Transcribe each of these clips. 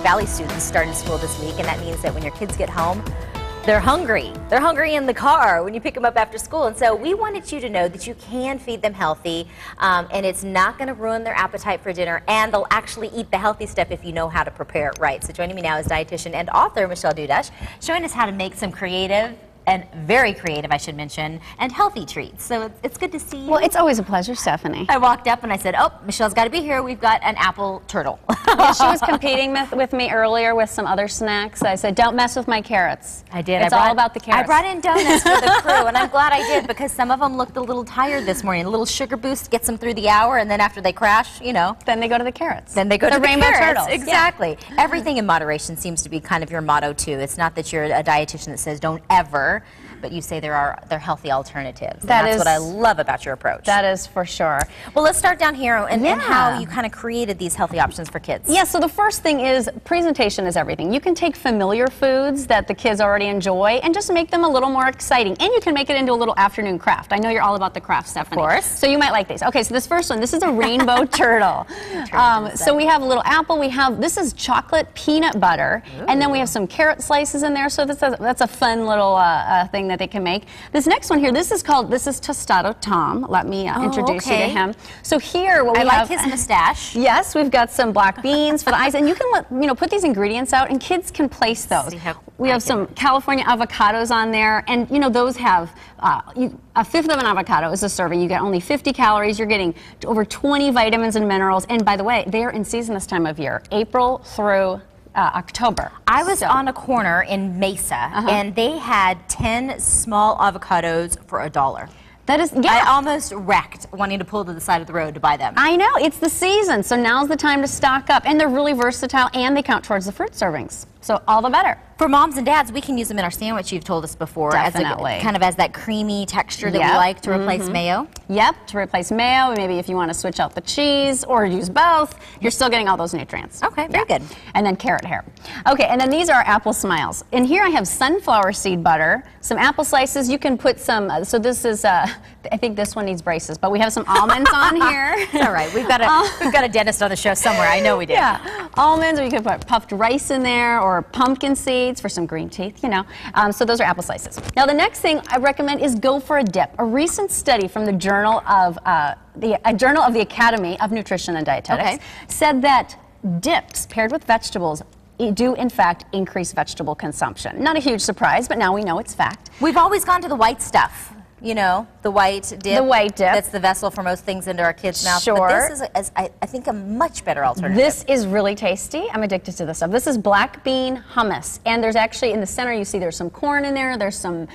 Valley students started school this week, and that means that when your kids get home, they're hungry. They're hungry in the car when you pick them up after school. And so we wanted you to know that you can feed them healthy, and it's not going to ruin their appetite for dinner, and they'll actually eat the healthy stuff if you know how to prepare it right. So joining me now is dietitian and author Michelle Dudash, showing us how to make some creative, and very creative, I should mention, and healthy treats. So it's good to see you. Well, it's always a pleasure, Stephanie. I walked up and I said, oh, Michelle's got to be here. We've got an apple turtle. Yeah, she was competing with me earlier with some other snacks. I said, don't mess with my carrots. I did. It's all about the carrots. I brought in donuts for the crew, and I'm glad I did, because some of them looked a little tired this morning. A little sugar boost gets them through the hour, and then after they crash, you know. Then they go to the carrots. Then they go to the rainbow carrots. turtles. Exactly. Yeah. Everything in moderation seems to be kind of your motto, too. It's not that you're a dietitian that says don't ever, but you say they're healthy alternatives. That's what I love about your approach. That is for sure. Well, let's start down here and how you kind of created these healthy options for kids. Yeah, so the first thing is presentation is everything. You can take familiar foods that the kids already enjoy and just make them a little more exciting. And you can make it into a little afternoon craft. I know you're all about the craft, Stephanie. Of course. So you might like these. Okay, so this first one, this is a rainbow turtle. So we have a little apple. this is chocolate peanut butter. Ooh. And then we have some carrot slices in there. So that's a fun little thing that they can make. This next one here, this is Tostado Tom. Let me introduce you to him. So here, what we have, I like his mustache. Yes, we've got some black beans for the eyes, and you can put these ingredients out, and kids can place those. We have some California avocados on there, and those have a fifth of an avocado is a serving. You get only 50 calories. You're getting over 20 vitamins and minerals. And by the way, they are in season this time of year, April through October. I was on a corner in Mesa, and they had 10 small avocados for $1. That is, I almost wrecked wanting to pull to the side of the road to buy them. I know, it's the season, so now's the time to stock up. And they're really versatile, and they count towards the fruit servings. So all the better. For moms and dads, we can use them in our sandwich, you've told us before. Definitely. Kind of as that creamy texture that we like to replace mayo. Yep, to replace mayo. Maybe if you want to switch out the cheese or use both, you're still getting all those nutrients. Okay, very good. And then carrot hair. Okay, and then these are our apple smiles. And here I have sunflower seed butter, some apple slices. You can put some, so this is, I think this one needs braces, but we have some almonds on here. It's all right. We've got a dentist on the show somewhere. I know we do. Yeah, almonds, or you could put puffed rice in there, or pumpkin seeds for some green teeth, so those are apple slices. Now the next thing I recommend is go for a dip. A recent study from the Journal of the Academy of Nutrition and Dietetics said that dips paired with vegetables do in fact increase vegetable consumption. Not a huge surprise, but now we know it's fact. We've always gone to the white stuff. The white dip. The white dip. That's the vessel for most things into our kids' mouths. Sure. But this is, I think, a much better alternative. This is really tasty. I'm addicted to this stuff. This is black bean hummus. And there's actually, in the center, you see there's some corn in there. There's some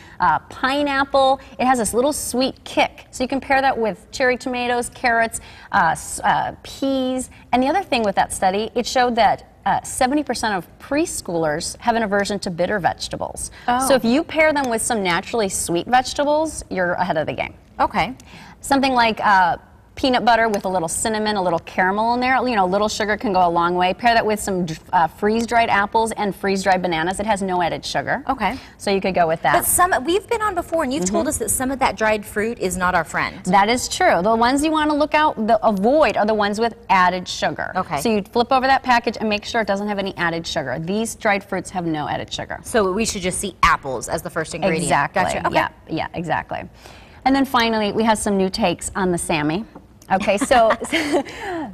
pineapple. It has this little sweet kick. So you can pair that with cherry tomatoes, carrots, peas. And the other thing with that study, it showed that 70% of preschoolers have an aversion to bitter vegetables. So if you pair them with some naturally sweet vegetables, you're ahead of the game. Okay. Something like peanut butter with a little cinnamon, a little caramel in there. A little sugar can go a long way. Pair that with some freeze-dried apples and freeze-dried bananas. It has no added sugar. Okay. So you could go with that. But we've been on before, and you've told us that some of that dried fruit is not our friend. That is true. The ones you want to avoid are the ones with added sugar. Okay. So you flip over that package and make sure it doesn't have any added sugar. These dried fruits have no added sugar. So we should just see apples as the first ingredient. Exactly. Gotcha. Okay. Yeah, exactly. And then finally, we have some new takes on the Sammy. Okay, so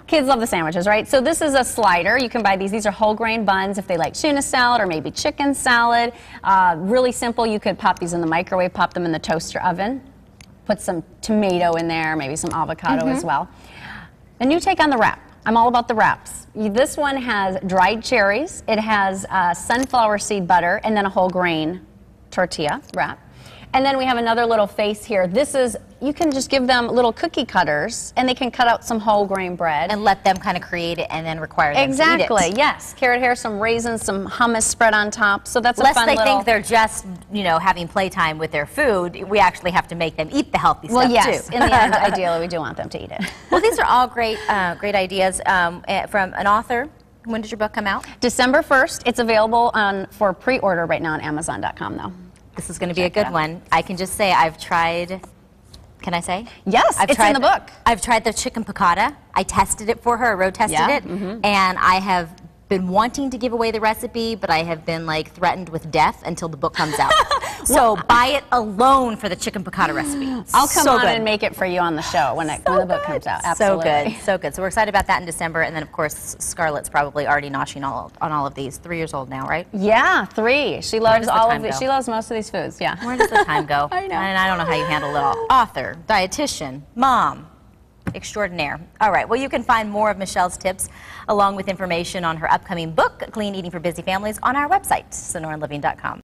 kids love the sandwiches, right? So this is a slider. You can buy these. These are whole grain buns if they like tuna salad or maybe chicken salad. Really simple. You could pop these in the microwave, pop them in the toaster oven, put some tomato in there, maybe some avocado as well. A new take on the wrap. I'm all about the wraps. This one has dried cherries. It has sunflower seed butter and then a whole grain tortilla wrap. And then we have another little face here. This is, you can just give them little cookie cutters, and they can cut out some whole grain bread. And let them kind of create it and then require them to eat it. Exactly, yes. Carrot hair, some raisins, some hummus spread on top. So that's a fun little... Lest they think they're just, having playtime with their food, we actually have to make them eat the healthy stuff, too. Well, yes, in the end, ideally, we do want them to eat it. Well, these are all great ideas from an author. When did your book come out? December 1st. It's available for pre-order right now on Amazon.com, though. This is going to be a good one. I can just say I've tried, can I say? Yes, it's in the book. I've tried the chicken piccata. I tested it for her, road tested it, and I have been wanting to give away the recipe, but I have been like threatened with death until the book comes out. So buy it alone for the chicken piccata recipe. I'll come so on good. and make it for you on the show when the book comes out. Absolutely. So good, so good. So we're excited about that in December, and then of course Scarlett's probably already noshing on all of these. 3 years old now, right? Yeah, 3. She loves does the all time of it. go? She loves most of these foods. Yeah. Where does the time go? I know. And I don't know how you handle it all. Author, dietitian, mom, extraordinaire. All right, well, you can find more of Michelle's tips along with information on her upcoming book, Clean Eating for Busy Families, on our website, sonoranliving.com.